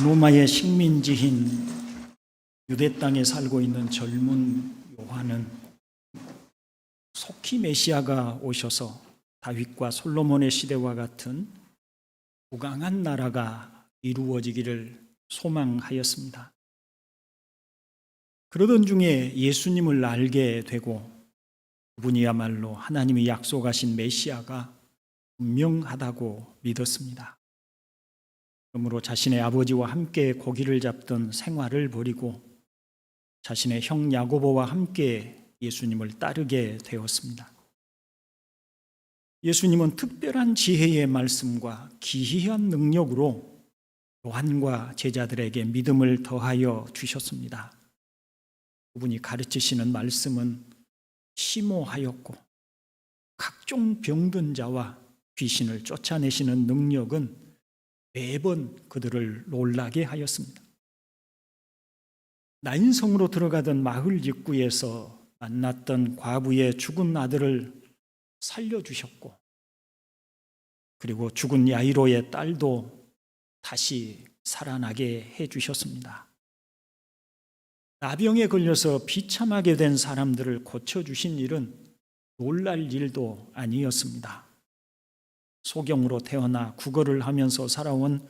로마의 식민지인 유대 땅에 살고 있는 젊은 요한은 속히 메시아가 오셔서 다윗과 솔로몬의 시대와 같은 부강한 나라가 이루어지기를 소망하였습니다. 그러던 중에 예수님을 알게 되고 그분이야말로 하나님이 약속하신 메시아가 분명하다고 믿었습니다. 그러므로 자신의 아버지와 함께 고기를 잡던 생활을 버리고 자신의 형 야고보와 함께 예수님을 따르게 되었습니다. 예수님은 특별한 지혜의 말씀과 기이한 능력으로 요한과 제자들에게 믿음을 더하여 주셨습니다. 그분이 가르치시는 말씀은 심오하였고 각종 병든 자와 귀신을 쫓아내시는 능력은 매번 그들을 놀라게 하였습니다. 나인성으로 들어가던 마을 입구에서 만났던 과부의 죽은 아들을 살려주셨고, 그리고 죽은 야이로의 딸도 다시 살아나게 해주셨습니다. 나병에 걸려서 비참하게 된 사람들을 고쳐주신 일은 놀랄 일도 아니었습니다. 소경으로 태어나 구걸을 하면서 살아온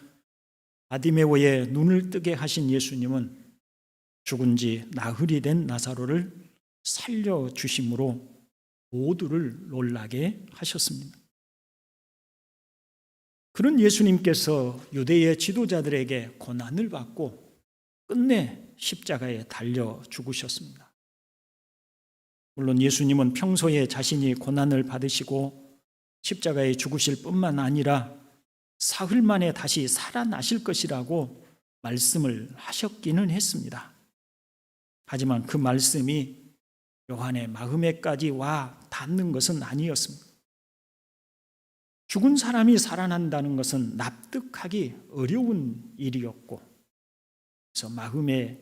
바디메오의 눈을 뜨게 하신 예수님은 죽은 지 나흘이 된 나사로를 살려주심으로 모두를 놀라게 하셨습니다. 그런 예수님께서 유대의 지도자들에게 고난을 받고 끝내 십자가에 달려 죽으셨습니다. 물론 예수님은 평소에 자신이 고난을 받으시고 십자가에 죽으실 뿐만 아니라 사흘 만에 다시 살아나실 것이라고 말씀을 하셨기는 했습니다. 하지만 그 말씀이 요한의 마음에까지 와 닿는 것은 아니었습니다. 죽은 사람이 살아난다는 것은 납득하기 어려운 일이었고, 그래서 마음에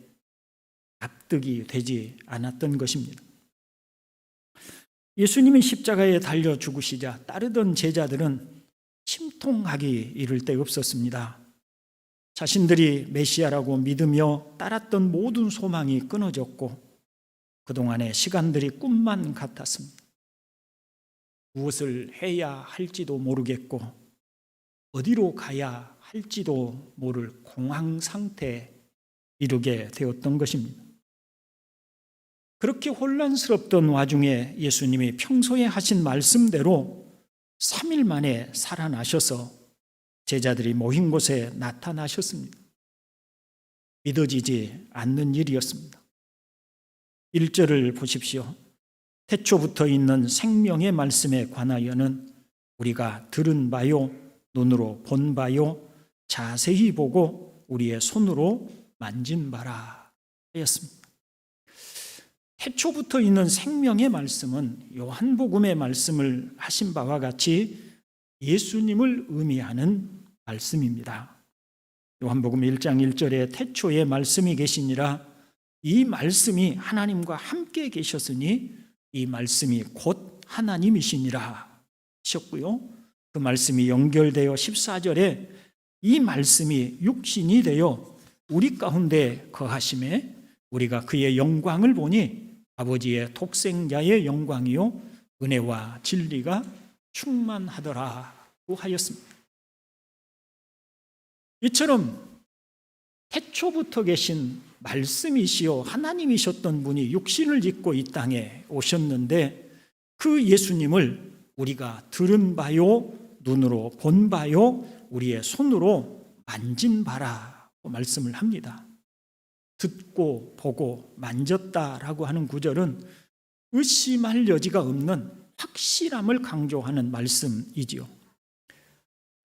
납득이 되지 않았던 것입니다. 예수님이 십자가에 달려 죽으시자 따르던 제자들은 심통하기 이를 데 없었습니다. 자신들이 메시아라고 믿으며 따랐던 모든 소망이 끊어졌고 그동안의 시간들이 꿈만 같았습니다. 무엇을 해야 할지도 모르겠고 어디로 가야 할지도 모를 공황 상태에 이르게 되었던 것입니다. 그렇게 혼란스럽던 와중에 예수님이 평소에 하신 말씀대로 3일 만에 살아나셔서 제자들이 모인 곳에 나타나셨습니다. 믿어지지 않는 일이었습니다. 1절을 보십시오. 태초부터 있는 생명의 말씀에 관하여는 우리가 들은 바요, 눈으로 본 바요, 자세히 보고 우리의 손으로 만진 바라 하였습니다. 태초부터 있는 생명의 말씀은 요한복음의 말씀을 하신 바와 같이 예수님을 의미하는 말씀입니다. 요한복음 1장 1절에 태초에 말씀이 계시니라, 이 말씀이 하나님과 함께 계셨으니 이 말씀이 곧 하나님이시니라 하셨고요. 그 말씀이 연결되어 14절에 이 말씀이 육신이 되어 우리 가운데 거하심에 우리가 그의 영광을 보니 아버지의 독생자의 영광이요 은혜와 진리가 충만하더라고 하였습니다. 이처럼 태초부터 계신 말씀이시요 하나님이셨던 분이 육신을 입고 이 땅에 오셨는데 그 예수님을 우리가 들은 바요, 눈으로 본 바요, 우리의 손으로 만진 바라고 말씀을 합니다. 듣고 보고 만졌다라고 하는 구절은 의심할 여지가 없는 확실함을 강조하는 말씀이지요.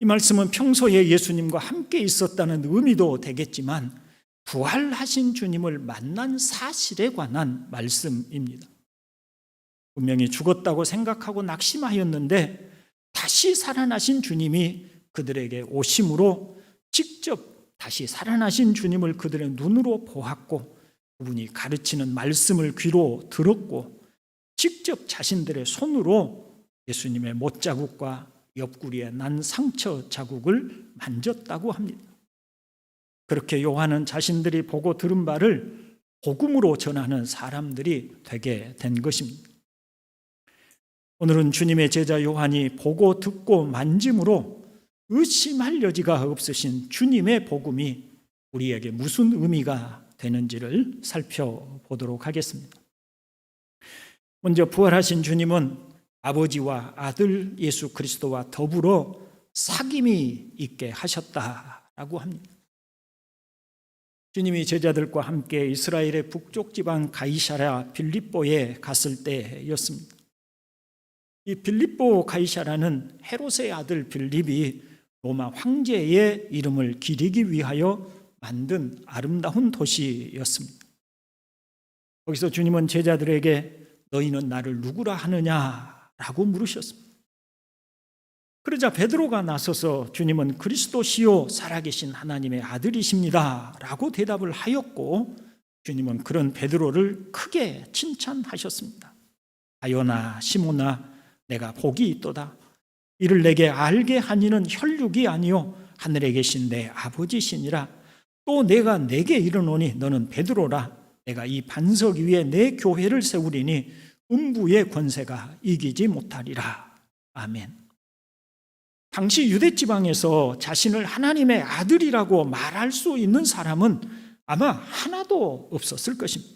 이 말씀은 평소에 예수님과 함께 있었다는 의미도 되겠지만 부활하신 주님을 만난 사실에 관한 말씀입니다. 분명히 죽었다고 생각하고 낙심하였는데 다시 살아나신 주님이 그들에게 오심으로 직접 다시 살아나신 주님을 그들의 눈으로 보았고 그분이 가르치는 말씀을 귀로 들었고 직접 자신들의 손으로 예수님의 못자국과 옆구리에 난 상처 자국을 만졌다고 합니다. 그렇게 요한은 자신들이 보고 들은 바를 복음으로 전하는 사람들이 되게 된 것입니다. 오늘은 주님의 제자 요한이 보고 듣고 만짐으로 의심할 여지가 없으신 주님의 복음이 우리에게 무슨 의미가 되는지를 살펴보도록 하겠습니다. 먼저 부활하신 주님은 아버지와 아들 예수 그리스도와 더불어 사귐이 있게 하셨다라고 합니다. 주님이 제자들과 함께 이스라엘의 북쪽 지방 가이사랴 빌립보에 갔을 때였습니다. 이 빌립보 가이사랴는 헤롯의 아들 빌립이 로마 황제의 이름을 기리기 위하여 만든 아름다운 도시였습니다. 거기서 주님은 제자들에게 너희는 나를 누구라 하느냐라고 물으셨습니다. 그러자 베드로가 나서서 주님은 그리스도시요 살아계신 하나님의 아들이십니다 라고 대답을 하였고, 주님은 그런 베드로를 크게 칭찬하셨습니다. 바요나 시몬아, 내가 복이 있도다. 이를 내게 알게 하니는 혈육이 아니요 하늘에 계신 내 아버지시니라. 또 내가 내게 이르노니 너는 베드로라. 내가 이 반석 위에 내 교회를 세우리니 음부의 권세가 이기지 못하리라. 아멘. 당시 유대 지방에서 자신을 하나님의 아들이라고 말할 수 있는 사람은 아마 하나도 없었을 것입니다.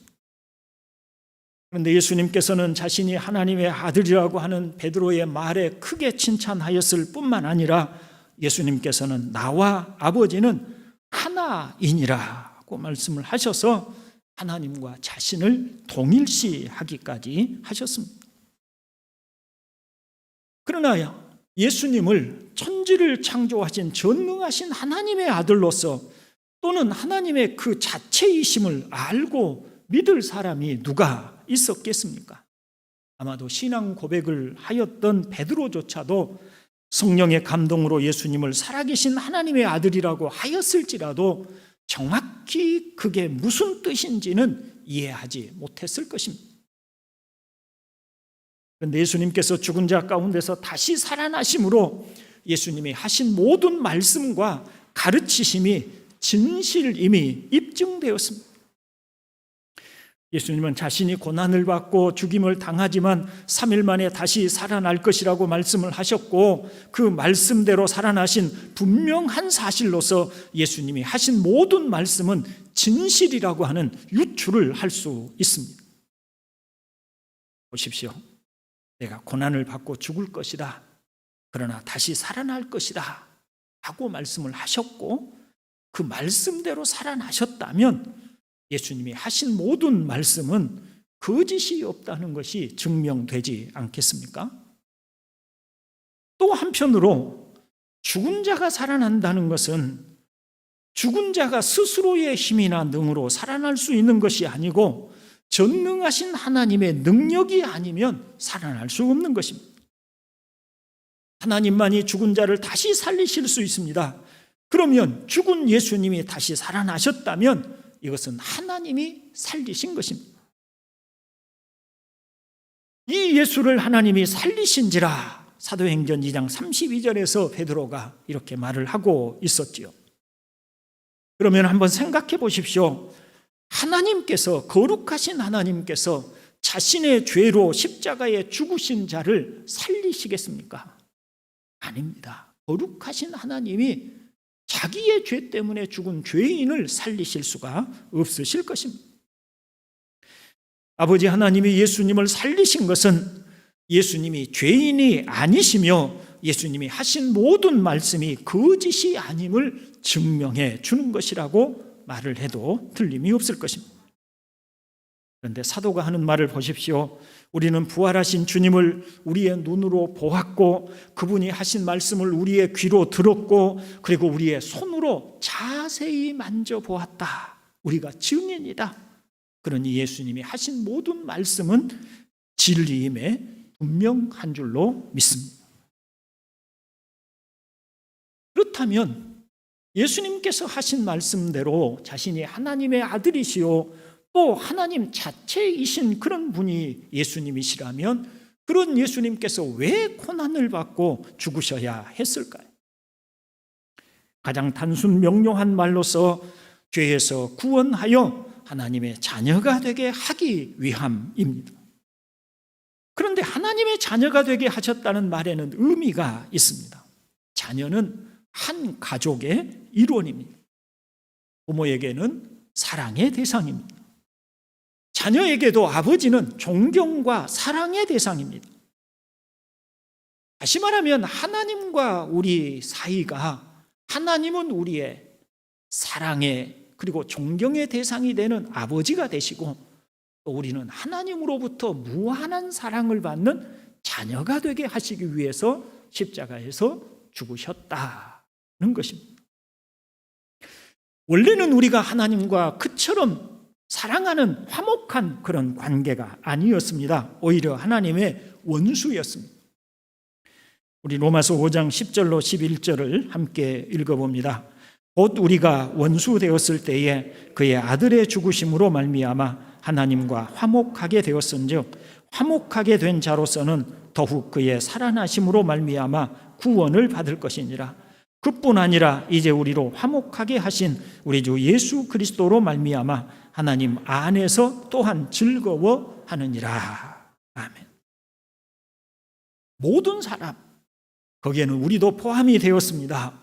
그런데 예수님께서는 자신이 하나님의 아들이라고 하는 베드로의 말에 크게 칭찬하였을 뿐만 아니라 예수님께서는 나와 아버지는 하나이니라고 말씀을 하셔서 하나님과 자신을 동일시하기까지 하셨습니다. 그러나 예수님을 천지를 창조하신 전능하신 하나님의 아들로서 또는 하나님의 그 자체이심을 알고 믿을 사람이 누가 있었겠습니까? 아마도 신앙 고백을 하였던 베드로조차도 성령의 감동으로 예수님을 살아계신 하나님의 아들이라고 하였을지라도 정확히 그게 무슨 뜻인지는 이해하지 못했을 것입니다. 그런데 예수님께서 죽은 자 가운데서 다시 살아나심으로 예수님이 하신 모든 말씀과 가르치심이 진실임이 입증되었습니다. 예수님은 자신이 고난을 받고 죽임을 당하지만 3일 만에 다시 살아날 것이라고 말씀을 하셨고, 그 말씀대로 살아나신 분명한 사실로서 예수님이 하신 모든 말씀은 진실이라고 하는 유추를 할 수 있습니다. 보십시오. 내가 고난을 받고 죽을 것이다. 그러나 다시 살아날 것이다. 하고 말씀을 하셨고, 그 말씀대로 살아나셨다면 예수님이 하신 모든 말씀은 거짓이 없다는 것이 증명되지 않겠습니까? 또 한편으로 죽은 자가 살아난다는 것은 죽은 자가 스스로의 힘이나 능으로 살아날 수 있는 것이 아니고 전능하신 하나님의 능력이 아니면 살아날 수 없는 것입니다. 하나님만이 죽은 자를 다시 살리실 수 있습니다. 그러면 죽은 예수님이 다시 살아나셨다면 이것은 하나님이 살리신 것입니다. 이 예수를 하나님이 살리신지라 사도행전 2장 32절에서 베드로가 이렇게 말을 하고 있었지요. 그러면 한번 생각해 보십시오. 하나님께서, 거룩하신 하나님께서 자신의 죄로 십자가에 죽으신 자를 살리시겠습니까? 아닙니다. 거룩하신 하나님이 자기의 죄 때문에 죽은 죄인을 살리실 수가 없으실 것입니다. 아버지 하나님이 예수님을 살리신 것은 예수님이 죄인이 아니시며 예수님이 하신 모든 말씀이 거짓이 아님을 증명해 주는 것이라고 말을 해도 틀림이 없을 것입니다. 그런데 사도가 하는 말을 보십시오. 우리는 부활하신 주님을 우리의 눈으로 보았고 그분이 하신 말씀을 우리의 귀로 들었고 그리고 우리의 손으로 자세히 만져보았다. 우리가 증인이다. 그러니 예수님이 하신 모든 말씀은 진리임에 분명한 줄로 믿습니다. 그렇다면 예수님께서 하신 말씀대로 자신이 하나님의 아들이시오 또 하나님 자체이신 그런 분이 예수님이시라면 그런 예수님께서 왜 고난을 받고 죽으셔야 했을까요? 가장 단순 명료한 말로서 죄에서 구원하여 하나님의 자녀가 되게 하기 위함입니다. 그런데 하나님의 자녀가 되게 하셨다는 말에는 의미가 있습니다. 자녀는 한 가족의 일원입니다. 부모에게는 사랑의 대상입니다. 자녀에게도 아버지는 존경과 사랑의 대상입니다. 다시 말하면 하나님과 우리 사이가, 하나님은 우리의 사랑의 그리고 존경의 대상이 되는 아버지가 되시고, 또 우리는 하나님으로부터 무한한 사랑을 받는 자녀가 되게 하시기 위해서 십자가에서 죽으셨다는 것입니다. 원래는 우리가 하나님과 그처럼 사랑하는 화목한 그런 관계가 아니었습니다. 오히려 하나님의 원수였습니다. 우리 로마서 5장 10절로 11절을 함께 읽어봅니다. 곧 우리가 원수 되었을 때에 그의 아들의 죽으심으로 말미암아 하나님과 화목하게 되었은즉 화목하게 된 자로서는 더욱 그의 살아나심으로 말미암아 구원을 받을 것이니라. 그뿐 아니라 이제 우리로 화목하게 하신 우리 주 예수 그리스도로 말미암아 하나님 안에서 또한 즐거워하느니라. 아멘. 모든 사람, 거기에는 우리도 포함이 되었습니다.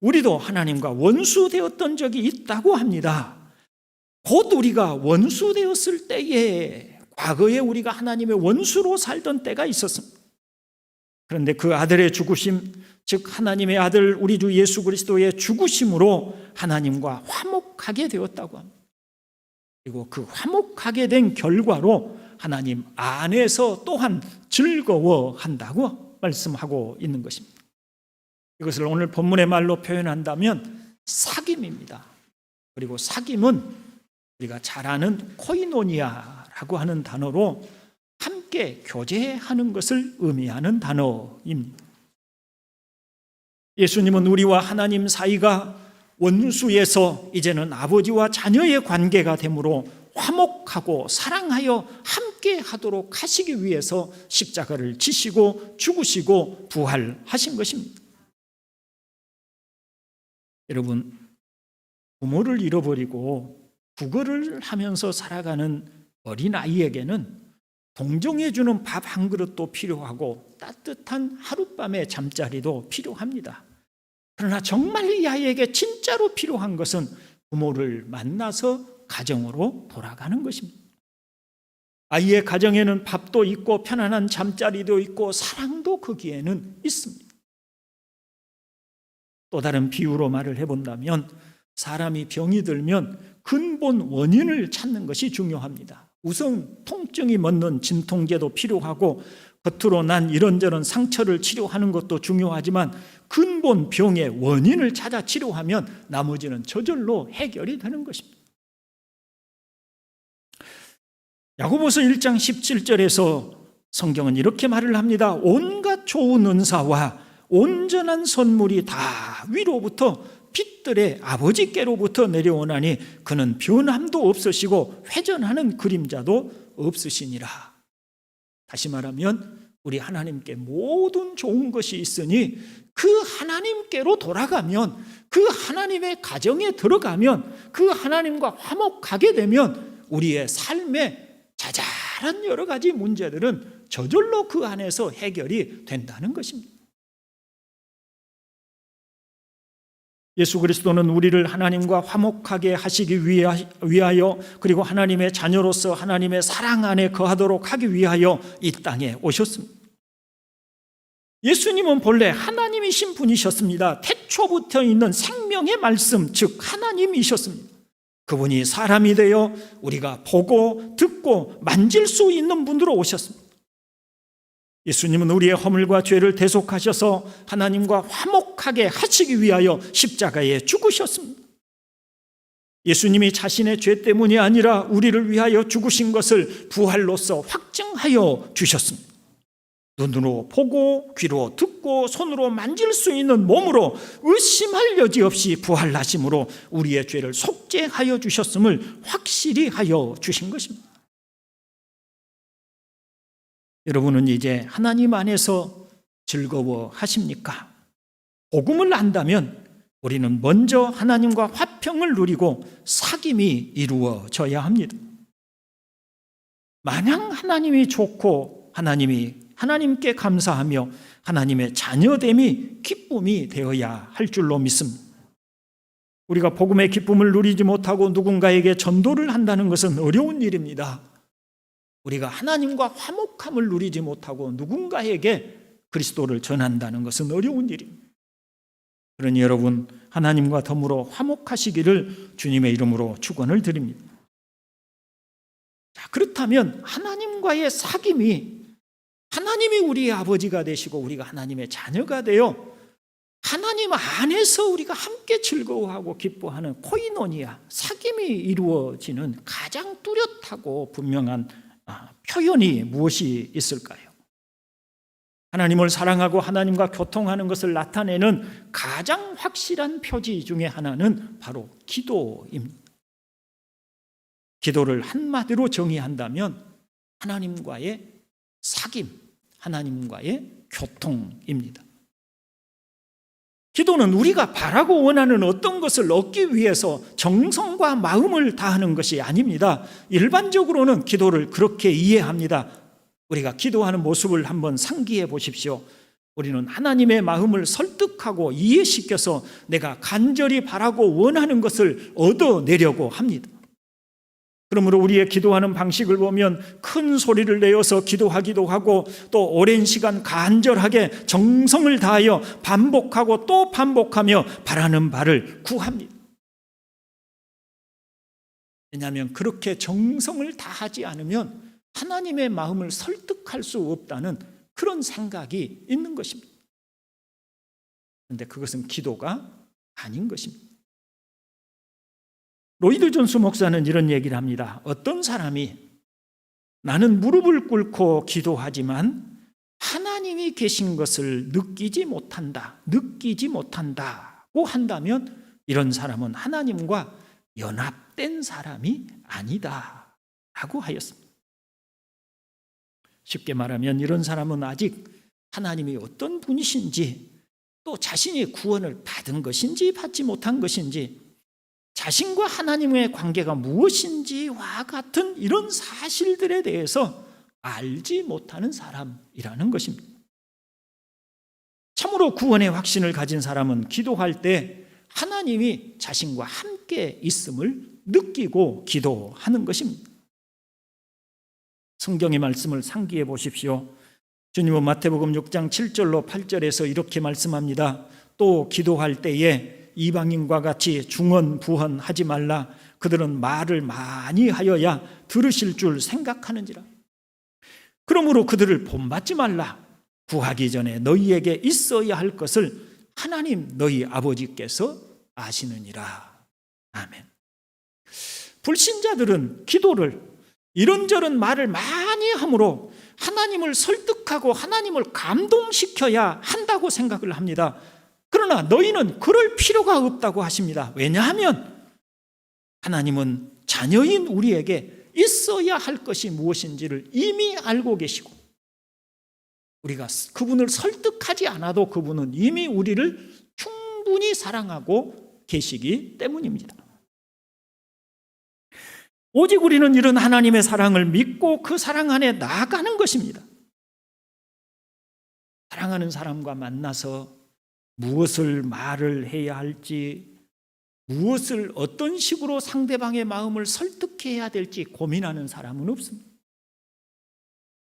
우리도 하나님과 원수 되었던 적이 있다고 합니다. 곧 우리가 원수 되었을 때에, 과거에 우리가 하나님의 원수로 살던 때가 있었습니다. 그런데 그 아들의 죽으심, 즉 하나님의 아들 우리 주 예수 그리스도의 죽으심으로 하나님과 화목하게 되었다고 합니다. 그리고 그 화목하게 된 결과로 하나님 안에서 또한 즐거워한다고 말씀하고 있는 것입니다. 이것을 오늘 본문의 말로 표현한다면 사귐입니다. 그리고 사귐은 우리가 잘 아는 코이노니아라고 하는 단어로 함께 교제하는 것을 의미하는 단어입니다. 예수님은 우리와 하나님 사이가 원수에서 이제는 아버지와 자녀의 관계가 되므로 화목하고 사랑하여 함께 하도록 하시기 위해서 십자가를 지시고 죽으시고 부활하신 것입니다. 여러분, 부모를 잃어버리고 구걸을 하면서 살아가는 어린아이에게는 동정해주는 밥 한 그릇도 필요하고 따뜻한 하룻밤의 잠자리도 필요합니다. 그러나 정말 이 아이에게 진짜로 필요한 것은 부모를 만나서 가정으로 돌아가는 것입니다. 아이의 가정에는 밥도 있고 편안한 잠자리도 있고 사랑도 거기에는 있습니다. 또 다른 비유로 말을 해본다면 사람이 병이 들면 근본 원인을 찾는 것이 중요합니다. 우선 통증이 멎는 진통제도 필요하고 겉으로 난 이런저런 상처를 치료하는 것도 중요하지만 근본 병의 원인을 찾아 치료하면 나머지는 저절로 해결이 되는 것입니다. 야고보서 1장 17절에서 성경은 이렇게 말을 합니다. 온갖 좋은 은사와 온전한 선물이 다 위로부터 빛들의 아버지께로부터 내려오나니 그는 변함도 없으시고 회전하는 그림자도 없으시니라. 다시 말하면 우리 하나님께 모든 좋은 것이 있으니 그 하나님께로 돌아가면, 그 하나님의 가정에 들어가면, 그 하나님과 화목하게 되면 우리의 삶에 자잘한 여러 가지 문제들은 저절로 그 안에서 해결이 된다는 것입니다. 예수 그리스도는 우리를 하나님과 화목하게 하시기 위하여 그리고 하나님의 자녀로서 하나님의 사랑 안에 거하도록 하기 위하여 이 땅에 오셨습니다. 예수님은 본래 하나님이신 분이셨습니다. 태초부터 있는 생명의 말씀, 즉 하나님이셨습니다. 그분이 사람이 되어 우리가 보고 듣고 만질 수 있는 분으로 오셨습니다. 예수님은 우리의 허물과 죄를 대속하셔서 하나님과 화목하게 하시기 위하여 십자가에 죽으셨습니다. 예수님이 자신의 죄 때문이 아니라 우리를 위하여 죽으신 것을 부활로서 확증하여 주셨습니다. 눈으로 보고 귀로 듣고 손으로 만질 수 있는 몸으로 의심할 여지 없이 부활하심으로 우리의 죄를 속죄하여 주셨음을 확실히 하여 주신 것입니다. 여러분은 이제 하나님 안에서 즐거워하십니까? 복음을 안다면 우리는 먼저 하나님과 화평을 누리고 사귐이 이루어져야 합니다. 마냥 하나님이 좋고 하나님께 감사하며 하나님의 자녀됨이 기쁨이 되어야 할 줄로 믿습니다. 우리가 복음의 기쁨을 누리지 못하고 누군가에게 전도를 한다는 것은 어려운 일입니다. 우리가 하나님과 화목함을 누리지 못하고 누군가에게 그리스도를 전한다는 것은 어려운 일입니다. 그러니 여러분, 하나님과 더불어 화목하시기를 주님의 이름으로 축원을 드립니다. 자, 그렇다면 하나님과의 사귐이, 하나님이 우리의 아버지가 되시고 우리가 하나님의 자녀가 되어 하나님 안에서 우리가 함께 즐거워하고 기뻐하는 코이노니아, 사귐이 이루어지는 가장 뚜렷하고 분명한 표현이 무엇이 있을까요? 하나님을 사랑하고 하나님과 교통하는 것을 나타내는 가장 확실한 표지 중에 하나는 바로 기도입니다. 기도를 한마디로 정의한다면 하나님과의 사귐, 하나님과의 교통입니다. 기도는 우리가 바라고 원하는 어떤 것을 얻기 위해서 정성과 마음을 다하는 것이 아닙니다. 일반적으로는 기도를 그렇게 이해합니다. 우리가 기도하는 모습을 한번 상기해 보십시오. 우리는 하나님의 마음을 설득하고 이해시켜서 내가 간절히 바라고 원하는 것을 얻어내려고 합니다. 그러므로 우리의 기도하는 방식을 보면 큰 소리를 내어서 기도하기도 하고 또 오랜 시간 간절하게 정성을 다하여 반복하고 또 반복하며 바라는 바를 구합니다. 왜냐하면 그렇게 정성을 다하지 않으면 하나님의 마음을 설득할 수 없다는 그런 생각이 있는 것입니다. 그런데 그것은 기도가 아닌 것입니다. 로이드 존스 목사는 이런 얘기를 합니다. 어떤 사람이 나는 무릎을 꿇고 기도하지만 하나님이 계신 것을 느끼지 못한다고 한다면 이런 사람은 하나님과 연합된 사람이 아니다라고 하였습니다. 쉽게 말하면 이런 사람은 아직 하나님이 어떤 분이신지, 또 자신이 구원을 받은 것인지 받지 못한 것인지, 자신과 하나님의 관계가 무엇인지와 같은 이런 사실들에 대해서 알지 못하는 사람이라는 것입니다. 참으로 구원의 확신을 가진 사람은 기도할 때 하나님이 자신과 함께 있음을 느끼고 기도하는 것입니다. 성경의 말씀을 상기해 보십시오. 주님은 마태복음 6장 7절로 8절에서 이렇게 말씀합니다. 또 기도할 때에 이방인과 같이 중언부언하지 말라. 그들은 말을 많이 하여야 들으실 줄 생각하는지라. 그러므로 그들을 본받지 말라. 구하기 전에 너희에게 있어야 할 것을 하나님 너희 아버지께서 아시느니라. 아멘. 불신자들은 기도를 이런저런 말을 많이 함으로 하나님을 설득하고 하나님을 감동시켜야 한다고 생각을 합니다. 그러나 너희는 그럴 필요가 없다고 하십니다. 왜냐하면 하나님은 자녀인 우리에게 있어야 할 것이 무엇인지를 이미 알고 계시고 우리가 그분을 설득하지 않아도 그분은 이미 우리를 충분히 사랑하고 계시기 때문입니다. 오직 우리는 이런 하나님의 사랑을 믿고 그 사랑 안에 나아가는 것입니다. 사랑하는 사람과 만나서 무엇을 말을 해야 할지, 무엇을 어떤 식으로 상대방의 마음을 설득해야 될지 고민하는 사람은 없습니다.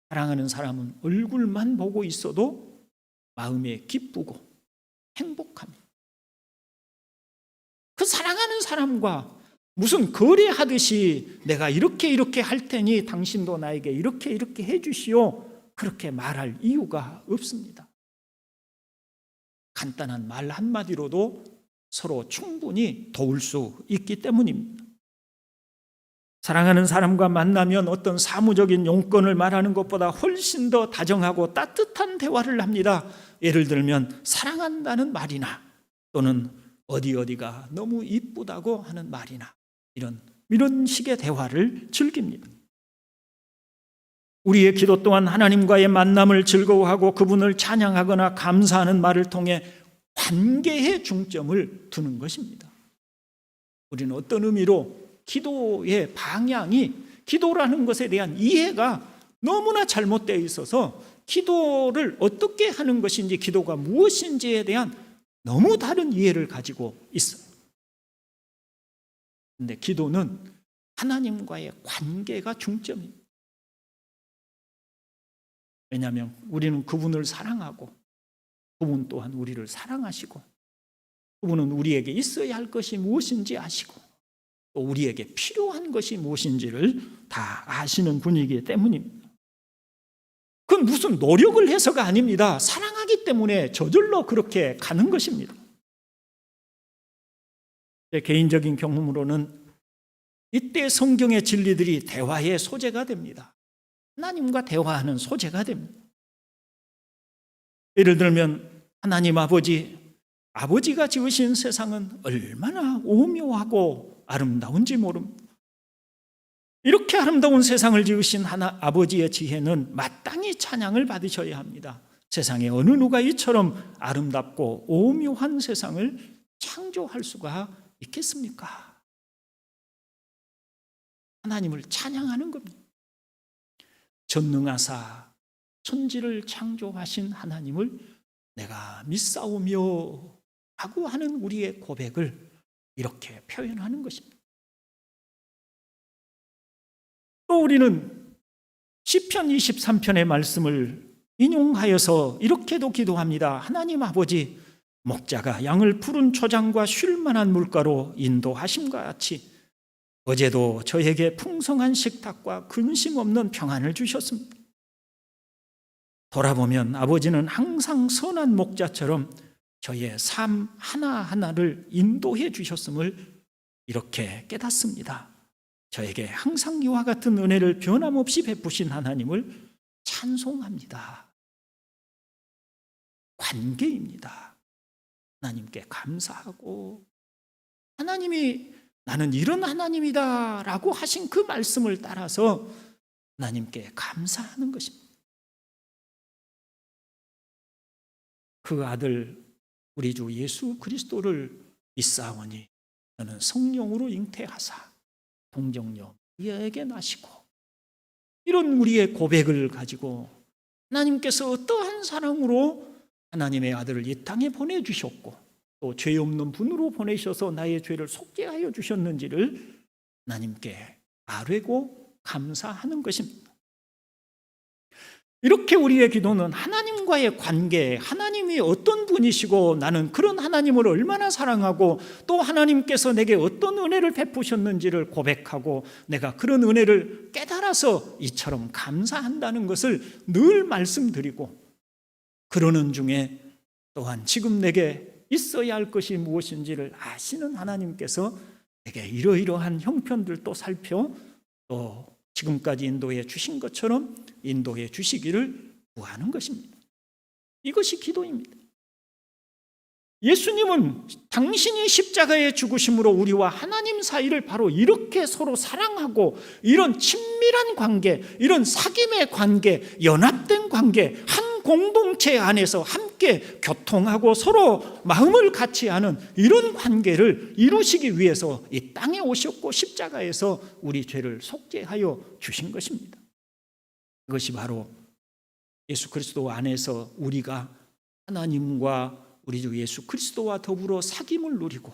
사랑하는 사람은 얼굴만 보고 있어도 마음에 기쁘고 행복합니다. 그 사랑하는 사람과 무슨 거래하듯이 내가 이렇게 할 테니 당신도 나에게 이렇게 해주시오, 그렇게 말할 이유가 없습니다. 간단한 말 한마디로도 서로 충분히 도울 수 있기 때문입니다. 사랑하는 사람과 만나면 어떤 사무적인 용건을 말하는 것보다 훨씬 더 다정하고 따뜻한 대화를 합니다. 예를 들면 사랑한다는 말이나 또는 어디가 너무 이쁘다고 하는 말이나 이런 식의 대화를 즐깁니다. 우리의 기도 또한 하나님과의 만남을 즐거워하고 그분을 찬양하거나 감사하는 말을 통해 관계에 중점을 두는 것입니다. 우리는 어떤 의미로 기도의 방향이, 기도라는 것에 대한 이해가 너무나 잘못되어 있어서 기도를 어떻게 하는 것인지, 기도가 무엇인지에 대한 너무 다른 이해를 가지고 있어요. 그런데 기도는 하나님과의 관계가 중점입니다. 왜냐하면 우리는 그분을 사랑하고 그분 또한 우리를 사랑하시고, 그분은 우리에게 있어야 할 것이 무엇인지 아시고, 또 우리에게 필요한 것이 무엇인지를 다 아시는 분이기 때문입니다. 그건 무슨 노력을 해서가 아닙니다. 사랑하기 때문에 저절로 그렇게 가는 것입니다. 제 개인적인 경험으로는 이때 성경의 진리들이 대화의 소재가 됩니다. 하나님과 대화하는 소재가 됩니다. 예를 들면 하나님 아버지가 지으신 세상은 얼마나 오묘하고 아름다운지 모릅니다. 이렇게 아름다운 세상을 지으신 아버지의 지혜는 마땅히 찬양을 받으셔야 합니다. 세상에 어느 누가 이처럼 아름답고 오묘한 세상을 창조할 수가 있겠습니까? 하나님을 찬양하는 겁니다. 전능하사 천지를 창조하신 하나님을 내가 믿사오며 하고 하는 우리의 고백을 이렇게 표현하는 것입니다. 또 우리는 시편 23편의 말씀을 인용하여서 이렇게도 기도합니다. 하나님 아버지, 목자가 양을 푸른 초장과 쉴 만한 물가로 인도하심과 같이 어제도 저에게 풍성한 식탁과 근심 없는 평안을 주셨습니다. 돌아보면 아버지는 항상 선한 목자처럼 저의 삶 하나하나를 인도해 주셨음을 이렇게 깨닫습니다. 저에게 항상 이와 같은 은혜를 변함없이 베푸신 하나님을 찬송합니다. 관계입니다. 하나님께 감사하고, 하나님이 나는 이런 하나님이다 라고 하신 그 말씀을 따라서 하나님께 감사하는 것입니다. 그 아들 우리 주 예수 그리스도를 믿사오니 너는 성령으로 잉태하사 동정녀 마리아에게 나시고, 이런 우리의 고백을 가지고 하나님께서 어떠한 사랑으로 하나님의 아들을 이 땅에 보내주셨고, 또 죄 없는 분으로 보내셔서 나의 죄를 속죄하여 주셨는지를 하나님께 아뢰고 감사하는 것입니다. 이렇게 우리의 기도는 하나님과의 관계, 하나님이 어떤 분이시고 나는 그런 하나님을 얼마나 사랑하고 또 하나님께서 내게 어떤 은혜를 베푸셨는지를 고백하고 내가 그런 은혜를 깨달아서 이처럼 감사한다는 것을 늘 말씀드리고, 그러는 중에 또한 지금 내게 있어야 할 것이 무엇인지를 아시는 하나님께서 내게 이러이러한 형편들도 살펴 또 지금까지 인도해 주신 것처럼 인도해 주시기를 구하는 것입니다. 이것이 기도입니다. 예수님은 당신이 십자가에 죽으심으로 우리와 하나님 사이를 바로 이렇게 서로 사랑하고 이런 친밀한 관계, 이런 사귐의 관계, 연합된 관계, 한 공동체 안에서 함께 교통하고 서로 마음을 같이 하는 이런 관계를 이루시기 위해서 이 땅에 오셨고 십자가에서 우리 죄를 속죄하여 주신 것입니다. 이것이 바로 예수 그리스도 안에서 우리가 하나님과 우리 주 예수 그리스도와 더불어 사귐을 누리고,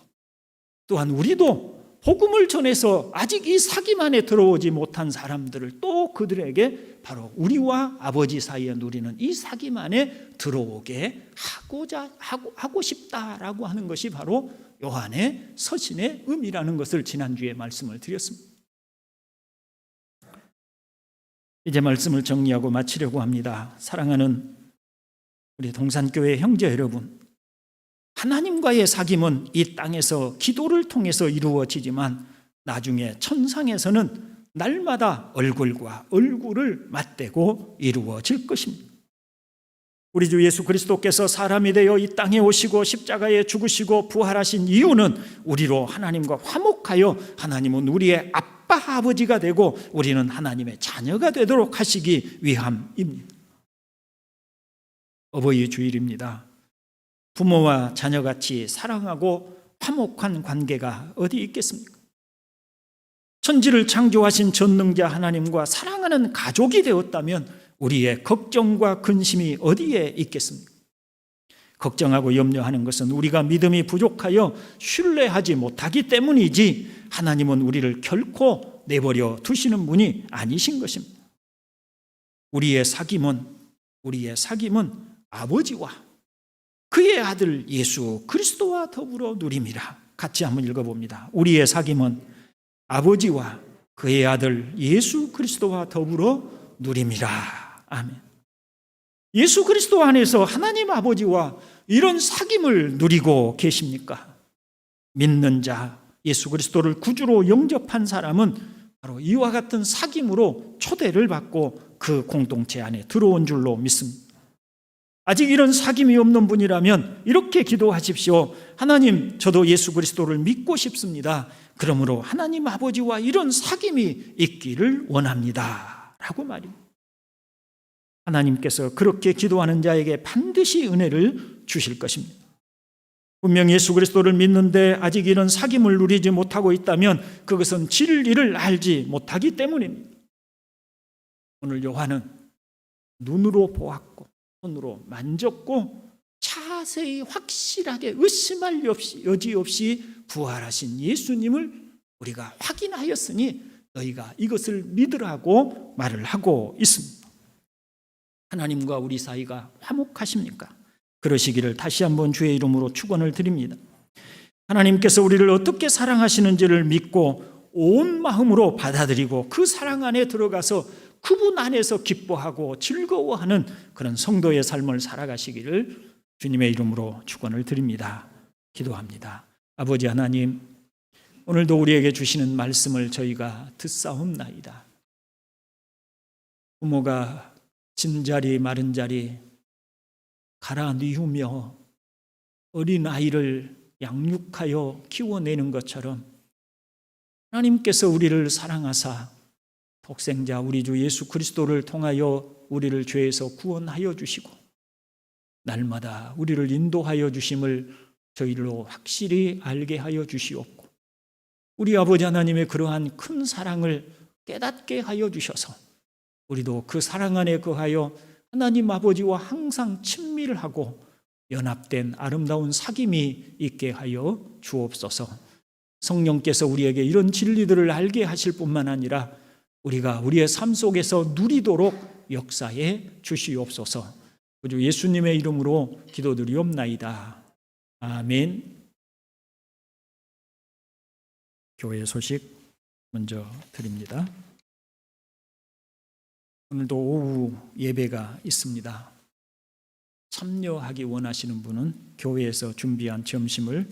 또한 우리도 복음을 전해서 아직 이 사귐 안에 들어오지 못한 사람들을 또 그들에게 바로 우리와 아버지 사이에 누리는 이 사귐 안에 들어오게 하고 싶다라고 하는 것이 바로 요한의 서신의 의미라는 것을 지난주에 말씀을 드렸습니다. 이제 말씀을 정리하고 마치려고 합니다. 사랑하는 우리 동산교회 형제 여러분, 하나님과의 사귐은 이 땅에서 기도를 통해서 이루어지지만 나중에 천상에서는 날마다 얼굴과 얼굴을 맞대고 이루어질 것입니다. 우리 주 예수 그리스도께서 사람이 되어 이 땅에 오시고 십자가에 죽으시고 부활하신 이유는 우리로 하나님과 화목하여 하나님은 우리의 아빠 아버지가 되고 우리는 하나님의 자녀가 되도록 하시기 위함입니다. 어버이 주일입니다. 부모와 자녀같이 사랑하고 화목한 관계가 어디 있겠습니까? 천지를 창조하신 전능자 하나님과 사랑하는 가족이 되었다면 우리의 걱정과 근심이 어디에 있겠습니까? 걱정하고 염려하는 것은 우리가 믿음이 부족하여 신뢰하지 못하기 때문이지 하나님은 우리를 결코 내버려 두시는 분이 아니신 것입니다. 우리의 사귐은 아버지와 그의 아들 예수 그리스도와 더불어 누림이라. 같이 한번 읽어봅니다. 우리의 사귐은 아버지와 그의 아들 예수 그리스도와 더불어 누림이라. 아멘. 예수 그리스도 안에서 하나님 아버지와 이런 사귐을 누리고 계십니까? 믿는 자, 예수 그리스도를 구주로 영접한 사람은 바로 이와 같은 사귐으로 초대를 받고 그 공동체 안에 들어온 줄로 믿습니다. 아직 이런 사귐이 없는 분이라면 이렇게 기도하십시오. 하나님, 저도 예수 그리스도를 믿고 싶습니다. 그러므로 하나님 아버지와 이런 사귐이 있기를 원합니다. 라고 말입니다. 하나님께서 그렇게 기도하는 자에게 반드시 은혜를 주실 것입니다. 분명 예수 그리스도를 믿는데 아직 이런 사귐을 누리지 못하고 있다면 그것은 진리를 알지 못하기 때문입니다. 오늘 요한은 눈으로 보았고 손으로 만졌고 자세히 확실하게 의심할 여지 없이 부활하신 예수님을 우리가 확인하였으니 너희가 이것을 믿으라고 말을 하고 있습니다. 하나님과 우리 사이가 화목하십니까? 그러시기를 다시 한번 주의 이름으로 축원을 드립니다. 하나님께서 우리를 어떻게 사랑하시는지를 믿고 온 마음으로 받아들이고 그 사랑 안에 들어가서 그분 안에서 기뻐하고 즐거워하는 그런 성도의 삶을 살아가시기를 주님의 이름으로 축원을 드립니다. 기도합니다. 아버지 하나님, 오늘도 우리에게 주시는 말씀을 저희가 듣사옵나이다. 부모가 진자리 마른 자리 갈아 뉘우며 어린 아이를 양육하여 키워내는 것처럼 하나님께서 우리를 사랑하사 독생자 우리 주 예수 그리스도를 통하여 우리를 죄에서 구원하여 주시고 날마다 우리를 인도하여 주심을 저희로 확실히 알게 하여 주시옵고 우리 아버지 하나님의 그러한 큰 사랑을 깨닫게 하여 주셔서 우리도 그 사랑 안에 거하여 하나님 아버지와 항상 친밀하고 연합된 아름다운 사귐이 있게 하여 주옵소서. 성령께서 우리에게 이런 진리들을 알게 하실 뿐만 아니라 우리가 우리의 삶 속에서 누리도록 역사해 주시옵소서. 주 예수님의 이름으로 기도드리옵나이다. 아멘. 교회 소식 먼저 드립니다. 오늘도 오후 예배가 있습니다. 참여하기 원하시는 분은 교회에서 준비한 점심을